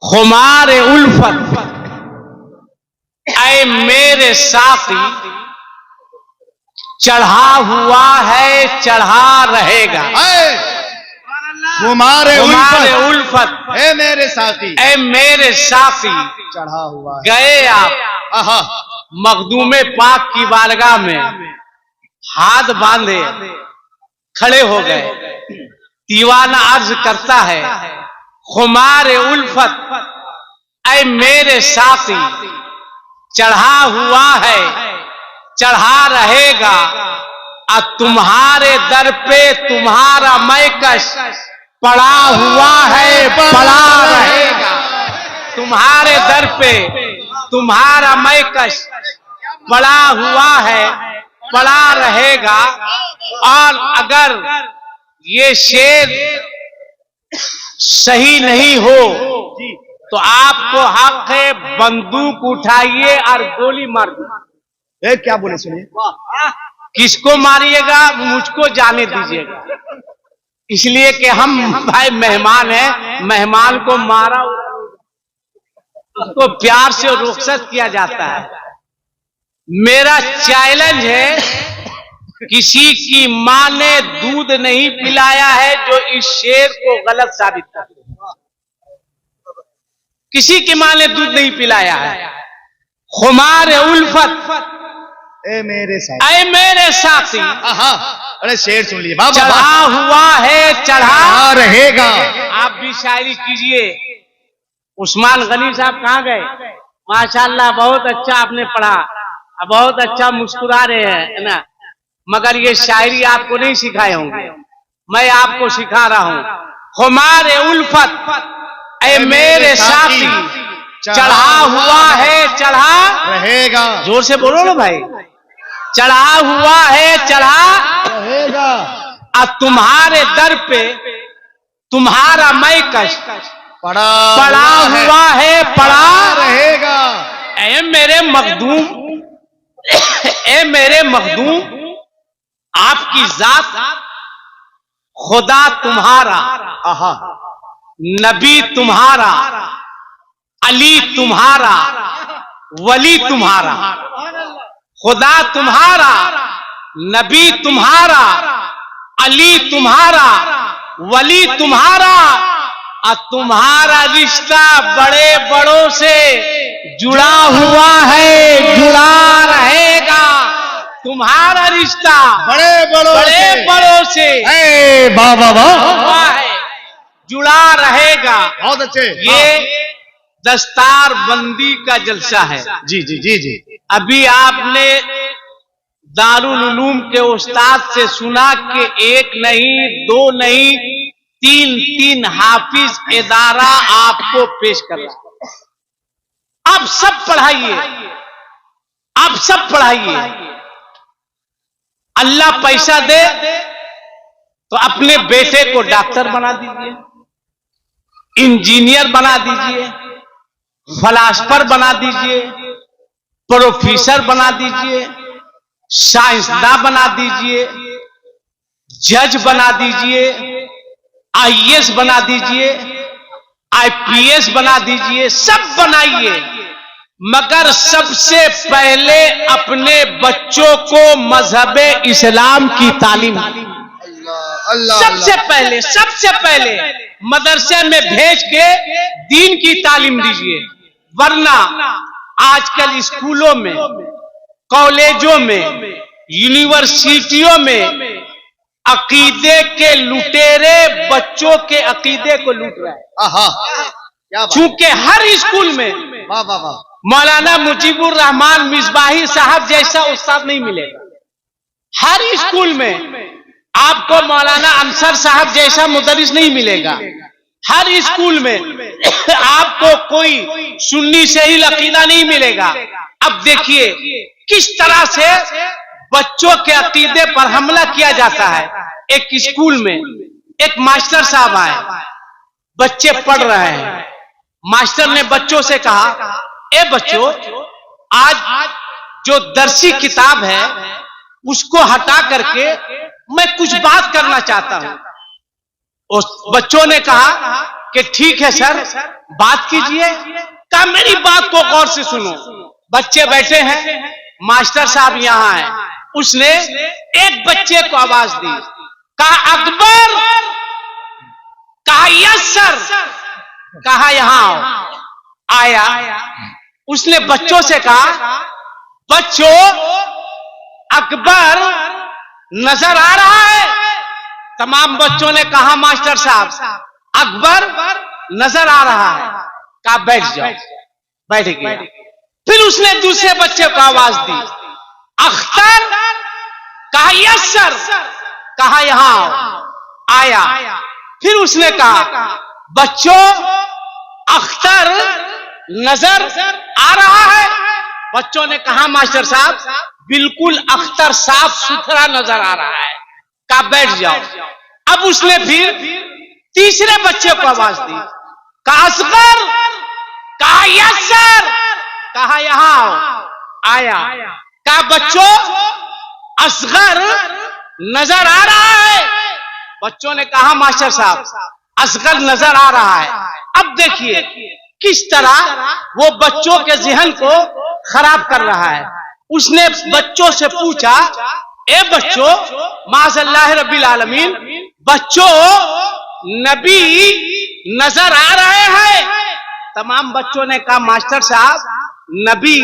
खुमार उल्फत ऐ मेरे साथी चढ़ा हुआ है चढ़ा रहेगा। खुमार उल्फत ऐ मेरे साथी चढ़ा हुआ है। गए आप मखदूमे पाक की बारगाह में हाथ बांधे खड़े हो गए। दीवाना अर्ज करता है खुमार उल्फत ऐ मेरे साथी चढ़ा हुआ है चढ़ा रहेगा। और तुम्हारे दर पे तुम्हारा मैकश पड़ा हुआ है पड़ा रहेगा। तुम्हारे दर पे तुम्हारा मैकश पड़ा हुआ है पड़ा रहेगा। और अगर ये शेर सही नहीं हो तो आपको हक है बंदूक उठाइए और गोली मार दीजिए। क्या बोले सुनिए। किसको मारिएगा मुझको जाने दीजिएगा, इसलिए कि हम भाई मेहमान हैं। मेहमान को मारा उसको प्यार से रुखसत किया जाता है। मेरा चैलेंज है, किसी की मां ने दूध नहीं पिलाया है जो इस शेर को गलत साबित कर। किसी की मां ने दूध नहीं पिलाया है। खुमार उल्फत ऐ मेरे साथी अरे शेर सुन लिए बाबा। चढ़ा हुआ है चढ़ा रहेगा। आप भी शायरी कीजिए। उस्मान गनी साहब कहाँ गए? माशाल्लाह बहुत अच्छा आपने पढ़ा, बहुत अच्छा मुस्कुरा रहे हैं, है ना। मगर ये शायरी आपको नहीं सिखाए होंगे, मैं आपको सिखा रहा हूं। खुमार उल्फत ऐ मेरे साथी चढ़ा हुआ है चढ़ा रहेगा। जोर से बोलो ना भाई। चढ़ा हुआ है चढ़ा रहेगा। और तुम्हारे दर पे तुम्हारा मैकश पड़ा हुआ है पड़ा रहेगा। ऐ मेरे मखदूम ऐ मेरे मखदूम आपकी जात खुदा तुम्हारा नबी तुम्हारा अली तुम्हारा वली तुम्हारा। खुदा तुम्हारा नबी तुम्हारा अली तुम्हारा वली तुम्हारा। और तुम्हारा रिश्ता बड़े बड़ों से जुड़ा हुआ है जुड़ा रहेगा। तुम्हारा रिश्ता बड़े बड़ों से वाह वाह वाह हुआ है जुड़ा रहेगा। बहुत अच्छे। ये दस्तार बंदी का जलसा है। जी जी जी जी। अभी आपने दारुल उलूम के उस्ताद से सुना कि एक नहीं दो नहीं तीन हाफिज इदारा आपको पेश कर रहा है। आप सब पढ़ाइए, आप सब पढ़ाइए। अल्लाह पैसा दे तो अपने बेटे को डॉक्टर बना दीजिए, इंजीनियर बना दीजिए, फलास्फर बना दीजिए, प्रोफेसर बना दीजिए, साइंसदान बना दीजिए, जज बना दीजिए, आईएएस बना दीजिए, आईपीएस बना दीजिए, सब बनाइए। मगर सबसे पहले अपने बच्चों को मजहबे इस्लाम की तालीम सबसे पहले मदरसे में भेज के दीन की तालीम दीजिए। वरना आजकल स्कूलों में, कॉलेजों में, यूनिवर्सिटियों में अकीदे के लुटेरे बच्चों के अकीदे को लूट रहे हैं। चूंकि हर स्कूल में मौलाना मुजीबुर रहमान मिसबाही साहब जैसा उस्ताद नहीं मिलेगा। हर स्कूल में आपको मौलाना अंसर साहब जैसा मुदरिस नहीं मिलेगा। हर स्कूल में आपको कोई सुन्नी से ही अकीदा नहीं मिलेगा। अब देखिए किस तरह से बच्चों के अकीदे पर हमला किया जाता है। एक स्कूल में एक मास्टर साहब आए, बच्चे पढ़ रहे हैं। मास्टर ने बच्चों से कहा, ए बच्चों, आज जो दर्सी किताब है उसको हटा करके मैं कुछ बात करना चाहता हूं। उस बच्चों ने कहा कि ठीक है सर, बात कीजिए। कहा मेरी बात को गौर से सुनो। बच्चे बैठे हैं, मास्टर साहब यहाँ हैं। उसने एक बच्चे को आवाज दी, कहा अकबर, कहा यस सर, कहा यहां आओ। आया। उसने बच्चों से कहा, बच्चों अकबर नजर आ रहा है? तमाम बच्चों ने कहा मास्टर साहब अकबर नजर आ रहा है। कहा बैठ जाओ। बैठ गया। फिर उसने दूसरे बच्चे को आवाज दी, अख्तर, कहा यस सर, कहा यहां आओ। आया। फिर उसने कहा, बच्चों अख्तर नजर आ रहा है? बच्चों ने कहा मास्टर साहब बिल्कुल अख्तर साफ सुथरा नजर आ रहा है। कहा बैठ जाओ। अब उसने फिर तीसरे बच्चे को आवाज दी, कहा असगर, कहा यस सर, कहा यहां आओ। आया। कहा बच्चों असगर नजर आ रहा है? बच्चों ने कहा मास्टर साहब असगर नजर आ रहा है। अब देखिए किस तरह वो बच्चों के जहन को खराब कर रहा है। उसने बच्चों से पूछा, ए बच्चों, माज़अल्लाह रब्बिल आलमीन, बच्चों नबी नजर आ रहे हैं? तमाम बच्चों ने कहा मास्टर साहब नबी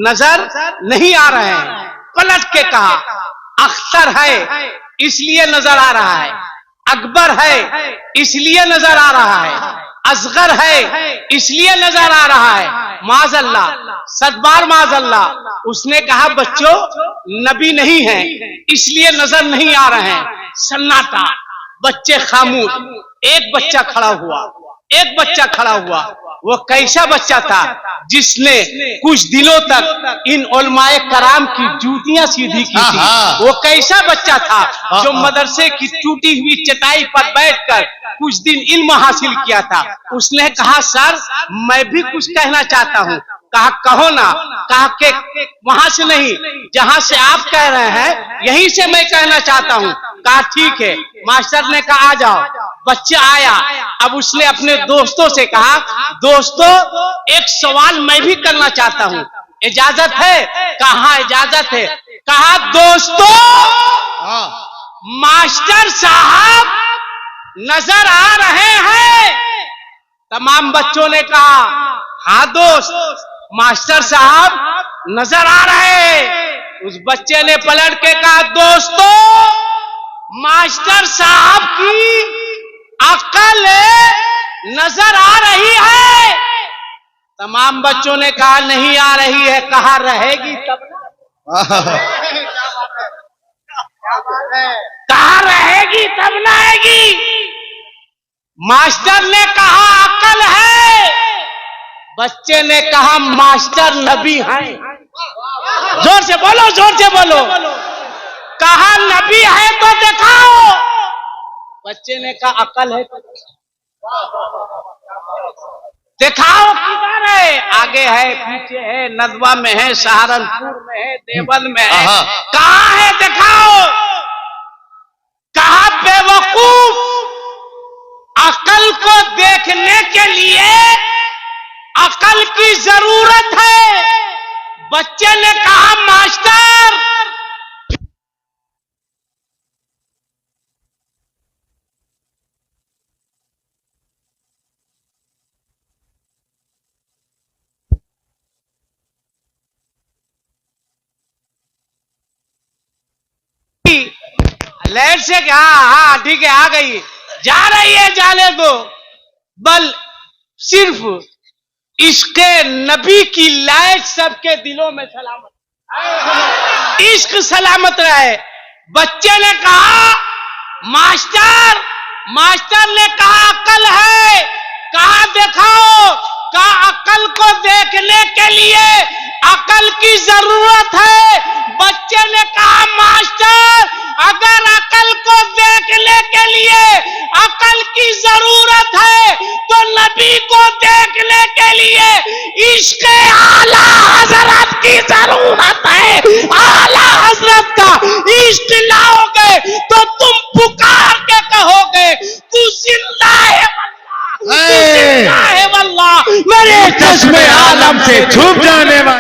नजर नहीं आ रहे हैं। पलट के कहा अख्तर है इसलिए नजर आ रहा है, अकबर है इसलिए नजर आ रहा है, असगर है इसलिए नजर आ रहा है। माज़अल्लाह, सदबार माज़अल्लाह। उसने कहा बच्चों नबी नहीं है इसलिए नजर नहीं आ रहे हैं। सन्नाटा, बच्चे खामोश। एक बच्चा खड़ा हुआ, एक बच्चा खड़ा हुआ। वो कैसा बच्चा था जिसने कुछ दिनों तक इन उलमाए कराम की जूतियां सीधी की थी। वो कैसा बच्चा था जो मदरसे की टूटी हुई चटाई पर बैठकर कुछ दिन इल्म हासिल किया था। उसने कहा सर मैं भी कुछ कहना चाहता हूँ। कहा कहो ना। कहा कि वहां से नहीं, जहां से आप कह रहे हैं यहीं से मैं कहना चाहता हूँ। कहा ठीक है। मास्टर ने कहा आ जाओ। बच्चा आया। अब उसने अपने दोस्तों से कहा दोस्तों एक सवाल मैं भी करना चाहता हूँ, इजाजत है? कहा इजाजत है। कहा दोस्तों मास्टर साहब नजर आ रहे हैं? तमाम बच्चों ने कहा हाँ दोस्त मास्टर साहब नजर आ रहे हैं। उस बच्चे ने पलट के कहा दोस्तों मास्टर साहब की अकल नजर आ रही है? तमाम बच्चों ने कहा नहीं आ रही है। कहा रहेगी तब ना। कहा रहेगी तब ना आएगी। मास्टर ने कहा अकल है। बच्चे ने कहा मास्टर नबी है। जोर से बोलो, जोर से बोलो। कहा नबी है तो दिखाओ। बच्चे ने कहा अकल है तो दिखाओ। किधर है? आगे है, पीछे है, नदवा में है, सहारनपुर में है, देवल में है। कहाँ है दिखाओ। कहा बेवकूफ, अकल को देखने के लिए अकल की जरूरत है। बच्चे ने कहा मास्टर लेट से क्या? हाँ ठीक है आ गई, जा रही है जाने दो। बल सिर्फ इसके नबी की लाइट सबके दिलों में सलामत, इश्क सलामत रहे। बच्चे ने कहा मास्टर, मास्टर ने कहा अकल है। कहा दिखाओ। कहा अकल को देखने के लिए अकल की जरूरत है। बच्चे ने कहा मास्टर अगर अकल को देखने के लिए अकल की जरूरत है तो नबी को देखने के लिए इश्क आला हजरत की जरूरत है। आला हजरत का इश्क लाओगे तो तुम पुकार के कहोगे तू जिंदा है मेरे चश्मे आलम से छुप जाने